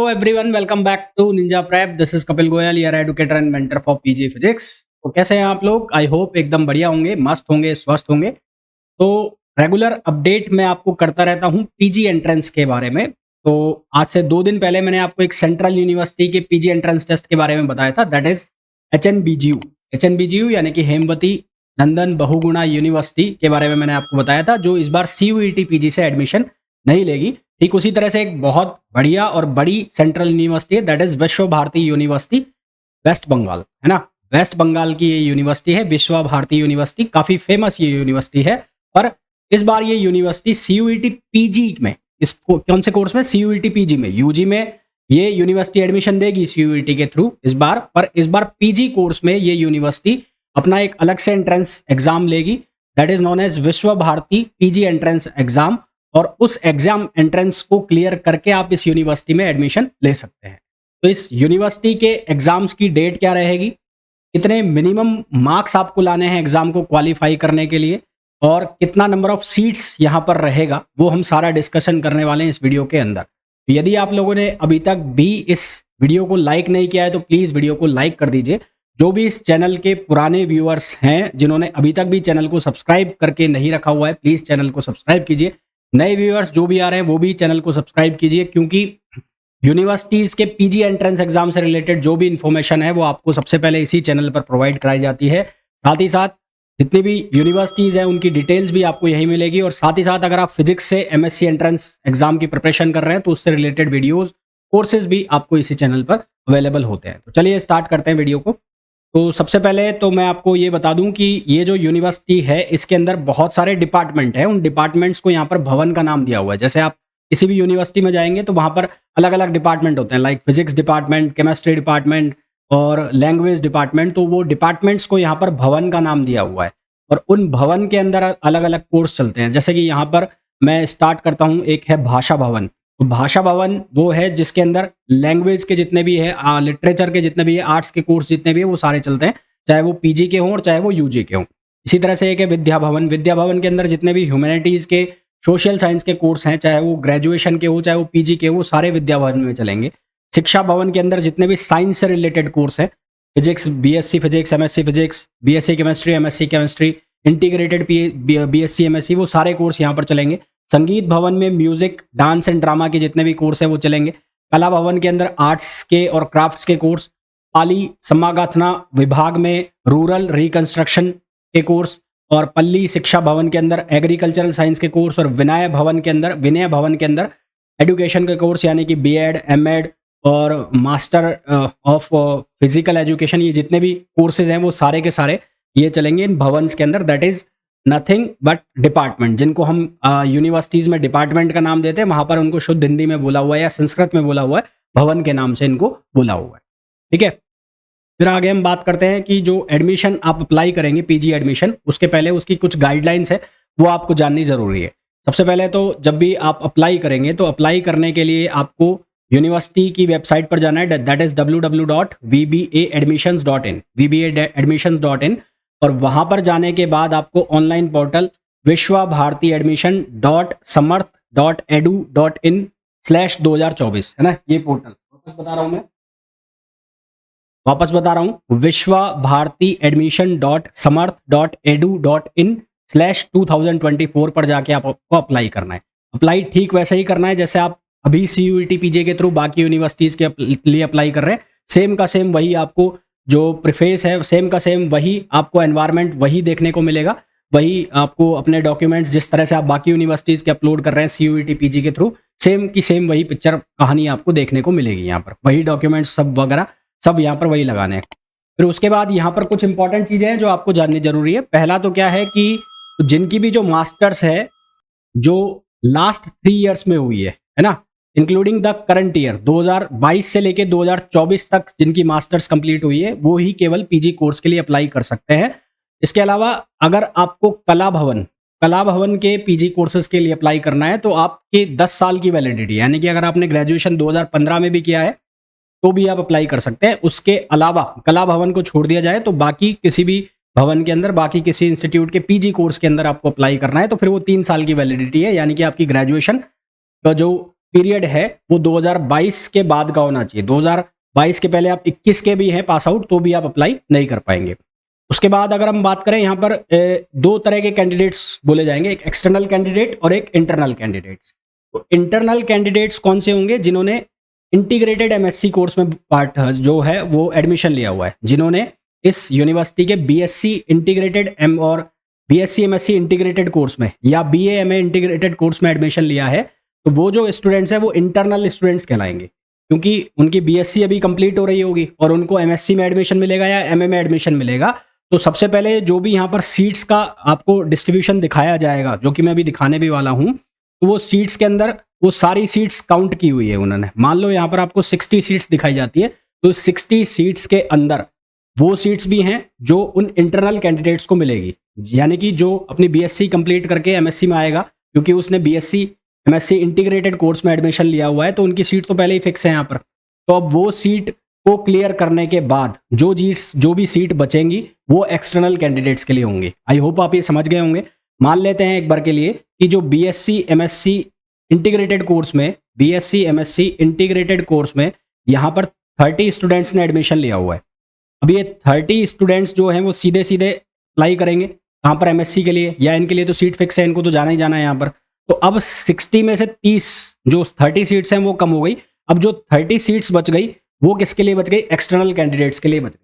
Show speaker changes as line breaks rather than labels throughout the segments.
Everyone, welcome back to Ninja Prep. This is Kapil Goyal, your educator and mentor for PG physics. तो कैसे हैं आप लोग? आई होप एकदम बढ़िया होंगे, मस्त होंगे, स्वस्थ होंगे। तो रेगुलर अपडेट मैं आपको करता रहता हूं पीजी एंट्रेंस के बारे में। तो आज से 2 दिन पहले मैंने आपको एक सेंट्रल यूनिवर्सिटी के पीजी एंट्रेंस टेस्ट के बारे में बताया था, दैट इज एचएनबीजीयू। एचएनबीजीयू यानी कि हेमवती नंदन बहुगुणा यूनिवर्सिटी के बारे में मैंने आपको बताया था, जो इस बार सीयूईटी पीजी से एडमिशन नहीं लेगी। ठीक उसी तरह से एक बहुत बढ़िया और बड़ी सेंट्रल यूनिवर्सिटी है, दैट इज विश्व भारती यूनिवर्सिटी, वेस्ट बंगाल, है ना। वेस्ट बंगाल की ये यूनिवर्सिटी है, विश्व भारती यूनिवर्सिटी। काफी फेमस ये यूनिवर्सिटी है। पर इस बार ये यूनिवर्सिटी सीयूईटी पीजी में, इस कौन से कोर्स में? सीयूईटी पीजी में। यूजी में ये यूनिवर्सिटी एडमिशन देगी सीयूईटी के थ्रू इस बार, पर इस बार पीजी कोर्स में ये यूनिवर्सिटी अपना एक अलग से एंट्रेंस एग्जाम लेगी, दैट इज नोन एज विश्व भारती पीजी एंट्रेंस एग्जाम। और उस एग्जाम एंट्रेंस को क्लियर करके आप इस यूनिवर्सिटी में एडमिशन ले सकते हैं। तो इस यूनिवर्सिटी के एग्जाम्स की डेट क्या रहेगी, कितने मिनिमम मार्क्स आपको लाने हैं एग्जाम को क्वालिफाई करने के लिए, और कितना नंबर ऑफ सीट्स यहाँ पर रहेगा, वो हम सारा डिस्कशन करने वाले हैं इस वीडियो के अंदर। तो यदि आप लोगों ने अभी तक भी इस वीडियो को लाइक नहीं किया है तो प्लीज़ वीडियो को लाइक कर दीजिए। जो भी इस चैनल के पुराने व्यूअर्स हैं, जिन्होंने अभी तक भी चैनल को सब्सक्राइब करके नहीं रखा हुआ है, प्लीज़ चैनल को सब्सक्राइब कीजिए। नए व्यूअर्स जो भी आ रहे हैं वो भी चैनल को सब्सक्राइब कीजिए, क्योंकि यूनिवर्सिटीज के पीजी एंट्रेंस एग्जाम से रिलेटेड जो भी इंफॉर्मेशन है वो आपको सबसे पहले इसी चैनल पर प्रोवाइड कराई जाती है। साथ ही साथ जितनी भी यूनिवर्सिटीज हैं उनकी डिटेल्स भी आपको यहीं मिलेगी। और साथ ही साथ अगर आप फिजिक्स से एमएससी एंट्रेंस एग्जाम की प्रिपरेशन कर रहे हैं तो उससे रिलेटेड वीडियोज, कोर्सेज भी आपको इसी चैनल पर अवेलेबल होते हैं। तो चलिए स्टार्ट करते हैं वीडियो को। तो सबसे पहले तो मैं आपको ये बता दूं कि ये जो यूनिवर्सिटी है इसके अंदर बहुत सारे डिपार्टमेंट हैं। उन डिपार्टमेंट्स को यहाँ पर भवन का नाम दिया हुआ है। जैसे आप किसी भी यूनिवर्सिटी में जाएंगे तो वहाँ पर अलग अलग डिपार्टमेंट होते हैं, like physics department, chemistry department और लैंग्वेज डिपार्टमेंट। तो वो डिपार्टमेंट्स को यहाँ पर भवन का नाम दिया हुआ है और उन भवन के अंदर अलग अलग कोर्स चलते हैं। जैसे कि यहाँ पर मैं स्टार्ट करता हूँ, एक है भाषा भवन। तो भाषा भवन वो है जिसके अंदर लैंग्वेज के जितने भी है, लिटरेचर के जितने भी है, आर्ट्स के कोर्स जितने भी है वो सारे चलते हैं, चाहे वो पीजी के हों और चाहे वो यूजी के हों। इसी तरह से एक है विद्या भवन। विद्या भवन के अंदर जितने भी ह्यूमैनिटीज़ के, सोशल साइंस के कोर्स हैं, चाहे वो ग्रेजुएशन के हो चाहे वो पीजी के हो, वो सारे विद्या भवन में चलेंगे। शिक्षा भवन के अंदर जितने भी साइंस से रिलेटेड कोर्स हैं, physics, BSc physics, MSc physics, BSc chemistry, MSc chemistry, integrated BSc MSc, वो सारे कोर्स यहाँ पर चलेंगे। संगीत भवन में म्यूजिक, डांस एंड ड्रामा के जितने भी कोर्स हैं वो चलेंगे। कला भवन के अंदर आर्ट्स के और क्राफ्ट्स के कोर्स। पाली समागाथना विभाग में रूरल रिकंस्ट्रक्शन के कोर्स। और पल्ली शिक्षा भवन के अंदर एग्रीकल्चरल साइंस के कोर्स। और विनय भवन के अंदर एजुकेशन के कोर्स, यानी कि बीएड, एमएड और मास्टर ऑफ फिजिकल एजुकेशन, ये जितने भी कोर्सेज हैं वो सारे के सारे ये चलेंगे इन भवन्स के अंदर। That is nothing but department. जिनको हम यूनिवर्सिटीज में डिपार्टमेंट का नाम देते हैं, वहां पर उनको शुद्ध हिंदी में बोला हुआ है या संस्कृत में बोला हुआ है, भवन के नाम से इनको बोला हुआ है। ठीक है, फिर आगे हम बात करते हैं कि जो एडमिशन आप अप्लाई करेंगे पीजी एडमिशन, उसके पहले उसकी कुछ गाइडलाइंस है वो आपको जाननी जरूरी है। सबसे पहले तो जब भी आप अप्लाई करेंगे तो अप्लाई करने के लिए आपको यूनिवर्सिटी की वेबसाइट पर जाना है, दैट इज www.vbaadmissions.in। और वहां पर जाने के बाद आपको ऑनलाइन पोर्टल विश्वभारतीadmission.samart.edu.in/2024, है ना, ये पोर्टल। वापस बता रहा हूं, विश्वभारतीadmission.samart.edu.in/2024 पर जाके आपको अप्लाई करना है। अप्लाई ठीक वैसे ही करना है जैसे आप अभी सीयूईटी पीजे के थ्रू बाकी यूनिवर्सिटीज के लिए अप्लाई कर रहे हैं। सेम का सेम वही आपको जो प्रिफेस है, सेम का सेम वही आपको एनवायरनमेंट वही देखने को मिलेगा। वही आपको अपने डॉक्यूमेंट्स जिस तरह से आप बाकी यूनिवर्सिटीज के अपलोड कर रहे हैं सीयूईटी पीजी के थ्रू, सेम की सेम वही पिक्चर कहानी आपको देखने को मिलेगी। यहाँ पर वही डॉक्यूमेंट्स सब वगैरह सब यहाँ पर वही लगाने हैं। फिर उसके बाद यहाँ पर कुछ इंपॉर्टेंट चीजें हैं जो आपको जाननी जरूरी है। पहला तो क्या है कि जिनकी भी जो मास्टर्स है जो लास्ट 3 ईयर्स में हुई है ना, इंक्लूडिंग द करंट ईयर 2022 से लेके 2024 तक जिनकी मास्टर्स कंप्लीट हुई है, वो ही केवल पीजी कोर्स के लिए अप्लाई कर सकते हैं। इसके अलावा अगर आपको कला भवन के पीजी कोर्सेज के लिए अप्लाई करना है तो आपके 10 साल की वैलिडिटी, यानी कि अगर आपने ग्रेजुएशन 2015 में भी किया है तो भी आप अप्लाई कर सकते हैं। उसके अलावा कला भवन को छोड़ दिया जाए तो बाकी किसी भी भवन के अंदर, बाकी किसी इंस्टीट्यूट के पीजी कोर्स के अंदर आपको अप्लाई करना है तो फिर वो 3 साल की वैलिडिटी है, यानी कि आपकी ग्रेजुएशन का जो पीरियड है वो 2022 के बाद का होना चाहिए। 2022 के पहले आप 21 के भी हैं पास आउट तो भी आप अप्लाई नहीं कर पाएंगे। उसके बाद अगर हम बात करें यहाँ पर दो तरह के कैंडिडेट्स बोले जाएंगे, एक एक्सटर्नल कैंडिडेट और एक इंटरनल कैंडिडेट्स। तो इंटरनल कैंडिडेट्स कौन से होंगे? जिन्होंने इंटीग्रेटेड एमएससी कोर्स में पार्ट जो है वो एडमिशन लिया हुआ है, जिन्होंने इस यूनिवर्सिटी के बीएससी इंटीग्रेटेड एम और बीएससी एमएससी इंटीग्रेटेड कोर्स में या बीए एमए इंटीग्रेटेड कोर्स में एडमिशन लिया है, तो वो जो स्टूडेंट्स हैं वो इंटरनल स्टूडेंट्स कहलाएंगे, क्योंकि उनकी बीएससी अभी कंप्लीट हो रही होगी और उनको एमएससी में एडमिशन मिलेगा या एमए में एडमिशन मिलेगा। तो सबसे पहले जो भी यहाँ पर सीट्स का आपको डिस्ट्रीब्यूशन दिखाया जाएगा, जो कि मैं अभी दिखाने भी वाला हूँ, तो वो सीट्स के अंदर वो सारी सीट्स काउंट की हुई है उन्होंने। मान लो यहाँ पर आपको 60 सीट्स दिखाई जाती है, तो 60 सीट्स के अंदर वो सीट्स भी हैं जो उन इंटरनल कैंडिडेट्स को मिलेगी, यानी कि जो अपनी बीएससी कंप्लीट करके एमएससी में आएगा, क्योंकि उसने बीएससी एमएससी इंटीग्रेटेड कोर्स में एडमिशन लिया हुआ है, तो उनकी सीट तो पहले ही फिक्स है यहाँ पर। तो अब वो सीट को क्लियर करने के बाद जो भी सीट बचेंगी वो एक्सटर्नल कैंडिडेट्स के लिए होंगे। आई होप आप ये समझ गए होंगे। मान लेते हैं एक बार के लिए कि जो बीएससी एमएससी इंटीग्रेटेड कोर्स में बीएससी एमएससी इंटीग्रेटेड कोर्स में यहाँ पर 30 स्टूडेंट्स ने एडमिशन लिया हुआ है। अब ये 30 स्टूडेंट्स जो हैं वो सीधे सीधे अप्लाई करेंगे कहाँ पर? एमएससी के लिए, या इनके लिए तो सीट फिक्स है, इनको तो जाना ही जाना है यहाँ पर। तो अब 60 में से 30 जो 30 सीट्स हैं वो कम हो गई। अब जो 30 सीट्स बच गई वो किसके लिए बच गई? एक्सटर्नल कैंडिडेट्स के लिए बच गई।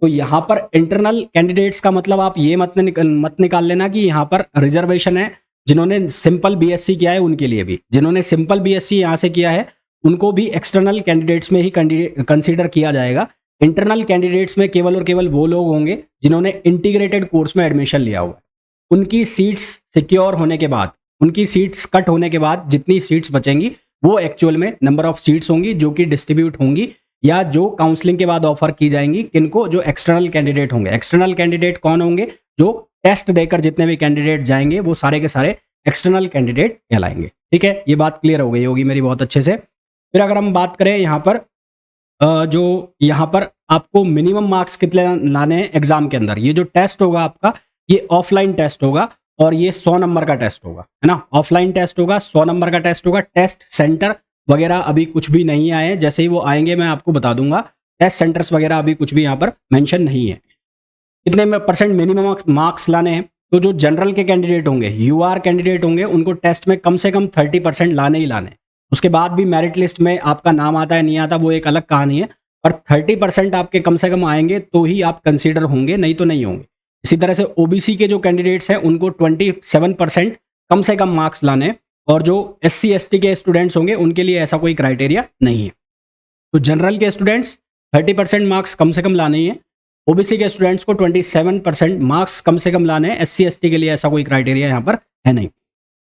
तो यहाँ पर इंटरनल कैंडिडेट्स का मतलब आप ये मत निकाल लेना कि यहाँ पर रिजर्वेशन है जिन्होंने सिंपल बीएससी किया है उनके लिए भी। जिन्होंने सिंपल बीएससी यहाँ से किया है उनको भी एक्सटर्नल कैंडिडेट्स में ही कंसीडर किया जाएगा। इंटरनल कैंडिडेट्स में केवल और केवल वो लोग होंगे जिन्होंने इंटीग्रेटेड कोर्स में एडमिशन लिया हुआ है। उनकी सीट्स सिक्योर होने के बाद, उनकी सीट्स कट होने के बाद जितनी सीट्स बचेंगी वो एक्चुअल में नंबर ऑफ सीट्स होंगी जो कि डिस्ट्रीब्यूट होंगी या जो काउंसलिंग के बाद ऑफर की जाएंगी किनको? जो एक्सटर्नल कैंडिडेट होंगे। एक्सटर्नल कैंडिडेट कौन होंगे? जो टेस्ट देकर जितने भी कैंडिडेट जाएंगे वो सारे के सारे एक्सटर्नल कैंडिडेट कहलाएंगे। ठीक है, ये बात क्लियर हो गई होगी मेरी बहुत अच्छे से। फिर अगर हम बात करें यहाँ पर जो यहाँ पर आपको मिनिमम मार्क्स कितने लाने हैं एग्जाम के अंदर, ये जो टेस्ट होगा आपका ये ऑफलाइन टेस्ट होगा और ये 100 नंबर का टेस्ट होगा, है ना। ऑफलाइन टेस्ट होगा, 100 नंबर का टेस्ट होगा। टेस्ट सेंटर वगैरह अभी कुछ भी नहीं आए हैं, जैसे ही वो आएंगे मैं आपको बता दूंगा। टेस्ट सेंटर्स वगैरह अभी कुछ भी यहाँ पर मेंशन नहीं है। कितने में परसेंट मिनिमम मार्क्स लाने हैं? तो जो जनरल के कैंडिडेट होंगे, यूआर कैंडिडेट होंगे, उनको टेस्ट में कम से कम 30% लाने ही लाने। उसके बाद भी मेरिट लिस्ट में आपका नाम आता है नहीं आता वो एक अलग कहानी है, और 30% आपके कम से कम आएंगे तो ही आप कंसीडर होंगे, नहीं तो नहीं होंगे। इसी तरह से ओबीसी के जो कैंडिडेट्स हैं उनको 27% कम से कम मार्क्स लाने, और जो एससी एसटी के स्टूडेंट्स होंगे उनके लिए ऐसा कोई क्राइटेरिया नहीं है। तो जनरल के स्टूडेंट्स 30% मार्क्स कम से कम लाने ही है, ओबीसी के स्टूडेंट्स को 27% मार्क्स कम से कम लाने हैं, एससी एसटी के लिए ऐसा कोई क्राइटेरिया यहाँ पर है नहीं।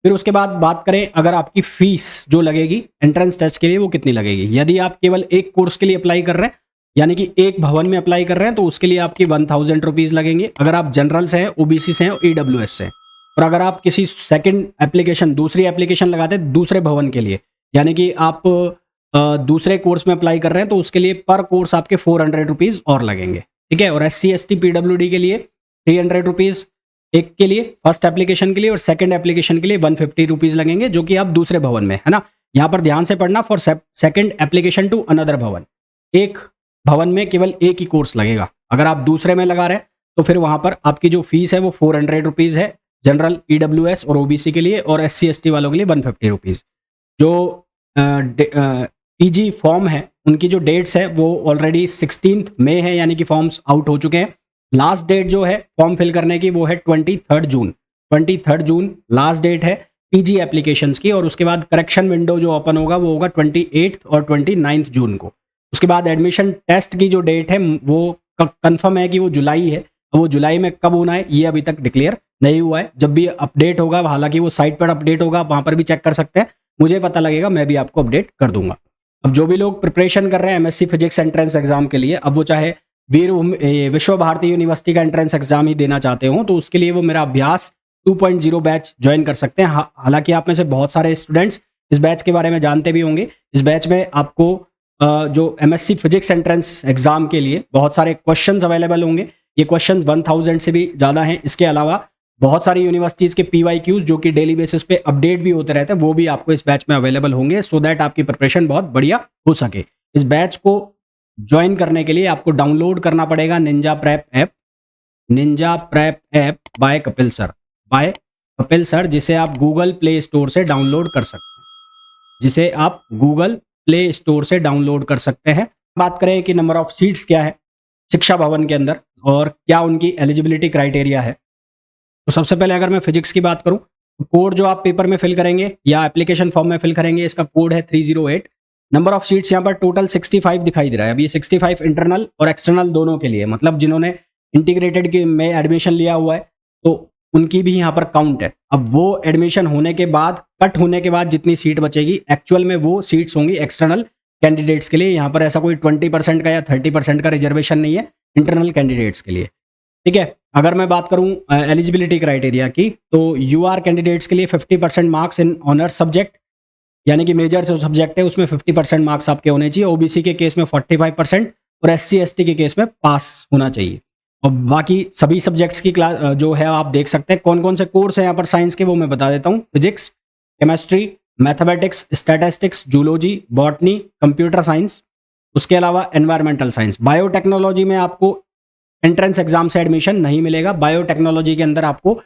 फिर उसके बाद बात करें अगर आपकी फीस जो लगेगी एंट्रेंस टेस्ट के लिए वो कितनी लगेगी। यदि आप केवल एक कोर्स के लिए अप्लाई कर रहे हैं, यानी कि एक भवन में अप्लाई कर रहे हैं, तो उसके लिए आपकी 1000 रुपीज़ लगेंगे। अगर आप जनरल से हैं, ओबीसी से हैं और ईडब्ल्यूएस से हैं, और अगर आप किसी सेकंड एप्लीकेशन दूसरी एप्लीकेशन लगाते हैं दूसरे भवन के लिए, यानी कि आप दूसरे कोर्स में अप्लाई कर रहे हैं, तो उसके लिए पर कोर्स आपके 400 रुपीज़ और लगेंगे। ठीक है, और एससी एसटी पीडब्ल्यूडी के लिए 300 रुपीज़ एक के लिए फर्स्ट एप्लीकेशन के लिए, और सेकंड एप्लीकेशन के लिए 150 रुपीज़ लगेंगे, जो कि आप दूसरे भवन में, है ना। यहाँ पर ध्यान से पढ़ना, for second application to another भवन, एक भवन में केवल एक ही कोर्स लगेगा। अगर आप दूसरे में लगा रहे हैं तो फिर वहाँ पर आपकी जो फीस है वो 400 रुपीज़ है जनरल, ईडब्ल्यूएस और ओबीसी के लिए, और एससी एसटी वालों के लिए 150 रुपीज़। जो पीजी फॉर्म है उनकी जो डेट्स है वो ऑलरेडी 16 मई है, यानी कि फॉर्म्स आउट हो चुके हैं। लास्ट डेट जो है फॉर्म फिल करने की वो है 23 जून। 23 जून लास्ट डेट है पीजी एप्लीकेशंस की, और उसके बाद करेक्शन विंडो जो ओपन होगा वो होगा 28 और 29 जून को। उसके बाद एडमिशन टेस्ट की जो डेट है वो कंफर्म है कि वो जुलाई है। वो जुलाई में कब होना है ये अभी तक डिक्लेयर नहीं हुआ है। जब भी अपडेट होगा, हालांकि वो साइट पर अपडेट होगा, वहाँ पर भी चेक कर सकते हैं, मुझे पता लगेगा मैं भी आपको अपडेट कर दूंगा। अब जो भी लोग प्रिपरेशन कर रहे हैं एमएससी फिजिक्स एंट्रेंस एग्जाम के लिए, अब वो चाहे विश्व भारती यूनिवर्सिटी का एंट्रेंस एग्जाम ही देना चाहते हो, तो उसके लिए वो मेरा अभ्यास 2.0 बैच ज्वाइन कर सकते हैं। हालांकि आप में से बहुत सारे स्टूडेंट्स इस बैच के बारे में जानते भी होंगे। इस बैच में आपको जो एमएससी फिजिक्स एंट्रेंस एग्जाम के लिए बहुत सारे क्वेश्चंस अवेलेबल होंगे। ये क्वेश्चंस 1000 से भी ज़्यादा हैं। इसके अलावा बहुत सारी यूनिवर्सिटीज के PYQs जो कि डेली बेसिस पे अपडेट भी होते रहते हैं, वो भी आपको इस बैच में अवेलेबल होंगे, सो दैट आपकी प्रिपरेशन बहुत बढ़िया हो सके। इस बैच को ज्वाइन करने के लिए आपको डाउनलोड करना पड़ेगा Ninja prep app, Ninja prep app by Kapil sir, जिसे आप गूगल प्ले स्टोर से डाउनलोड कर सकते हैं, जिसे आप गूगल प्ले स्टोर से डाउनलोड कर सकते हैं। बात करें कि नंबर ऑफ सीट्स क्या है शिक्षा भवन के अंदर और क्या उनकी एलिजिबिलिटी क्राइटेरिया है, तो सबसे पहले अगर मैं फिजिक्स की बात करूं तो कोड जो आप पेपर में फिल करेंगे या एप्लीकेशन फॉर्म में फिल करेंगे, इसका कोड है 308। नंबर ऑफ सीट्स यहाँ पर टोटल 65 दिखाई दे रहा है। अब ये 65 इंटरनल और एक्सटर्नल दोनों के लिए, मतलब जिन्होंने इंटीग्रेटेड के में एडमिशन लिया हुआ है तो उनकी भी यहाँ पर काउंट है। अब वो एडमिशन होने के बाद, कट होने के बाद जितनी सीट बचेगी, एक्चुअल में वो सीट्स होंगी एक्सटर्नल कैंडिडेट्स के लिए। यहाँ पर ऐसा कोई 20% का या 30% का रिजर्वेशन नहीं है इंटरनल कैंडिडेट्स के लिए, ठीक है। अगर मैं बात करूं एलिजिबिलिटी क्राइटेरिया की, तो UR कैंडिडेट्स के लिए 50% मार्क्स इन ऑनर्स सब्जेक्ट, यानी कि मेजर जो सब्जेक्ट है उसमें 50% मार्क्स आपके होने चाहिए। OBC के केस में 45% और SC ST के केस में पास होना चाहिए। और बाकी सभी सब्जेक्ट्स की क्लास जो है आप देख सकते हैं कौन कौन से कोर्स हैं यहाँ पर साइंस के, वो मैं बता देता हूँ। Physics, chemistry, mathematics, statistics, zoology, botany, computer science, उसके अलावा एनवायरमेंटल साइंस। बायोटेक्नोलॉजी में आपको एंट्रेंस एग्जाम से एडमिशन नहीं मिलेगा। बायोटेक्नोलॉजी के अंदर आपको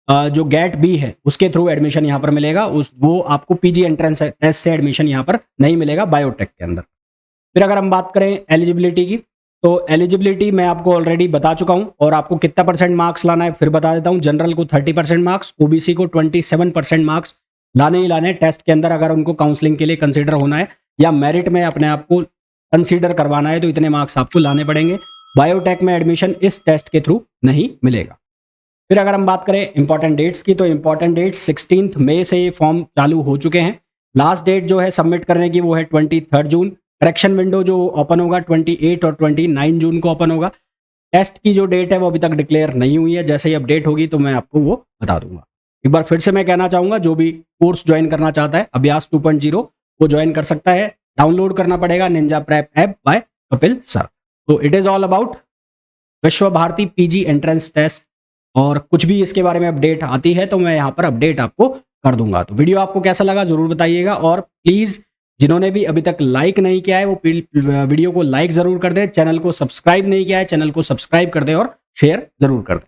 जो गेट बी है उसके थ्रू एडमिशन यहाँ पर मिलेगा, वो आपको PG एंट्रेंस टेस्ट से एडमिशन यहाँ पर नहीं मिलेगा बायोटेक के अंदर। फिर अगर हम बात करें एलिजिबिलिटी की, तो एलिजिबिलिटी मैं आपको ऑलरेडी बता चुका हूँ और आपको कितना % मार्क्स लाना है फिर बता देता हूँ। जनरल को 30% मार्क्स, OBC को 27% मार्क्स लाने ही लाने टेस्ट के अंदर, अगर उनको काउंसलिंग के लिए कंसिडर होना है या मेरिट में अपने आप को कंसिडर करवाना है तो इतने मार्क्स आपको लाने पड़ेंगे। बायोटेक में एडमिशन इस टेस्ट के थ्रू नहीं मिलेगा। फिर अगर हम बात करें इंपॉर्टेंट डेट्स की, तो इंपॉर्टेंट डेट्स 16 मई से ये फॉर्म चालू हो चुके हैं। लास्ट डेट जो है सबमिट करने की वो है 23 जून। करेक्शन विंडो जो ओपन होगा 28 और 29 जून को ओपन होगा। टेस्ट की जो डेट है वो अभी तक डिक्लेयर नहीं हुई है, जैसे ही अपडेट होगी तो मैं आपको वो बता दूंगा। एक बार फिर से मैं कहना चाहूंगा, जो भी कोर्स ज्वाइन करना चाहता है अभ्यास 2.0 वो ज्वाइन कर सकता है। डाउनलोड करना पड़ेगा Ninja prep app by Kapil sir. तो इट इज ऑल अबाउट विश्व भारती PG एंट्रेंस टेस्ट, और कुछ भी इसके बारे में अपडेट आती है तो मैं यहाँ पर अपडेट आपको कर दूंगा। तो वीडियो आपको कैसा लगा जरूर बताइएगा, और प्लीज जिन्होंने भी अभी तक लाइक नहीं किया है वो वीडियो को लाइक जरूर कर दें। चैनल को सब्सक्राइब नहीं किया है, चैनल को सब्सक्राइब कर दें और शेयर जरूर कर दें।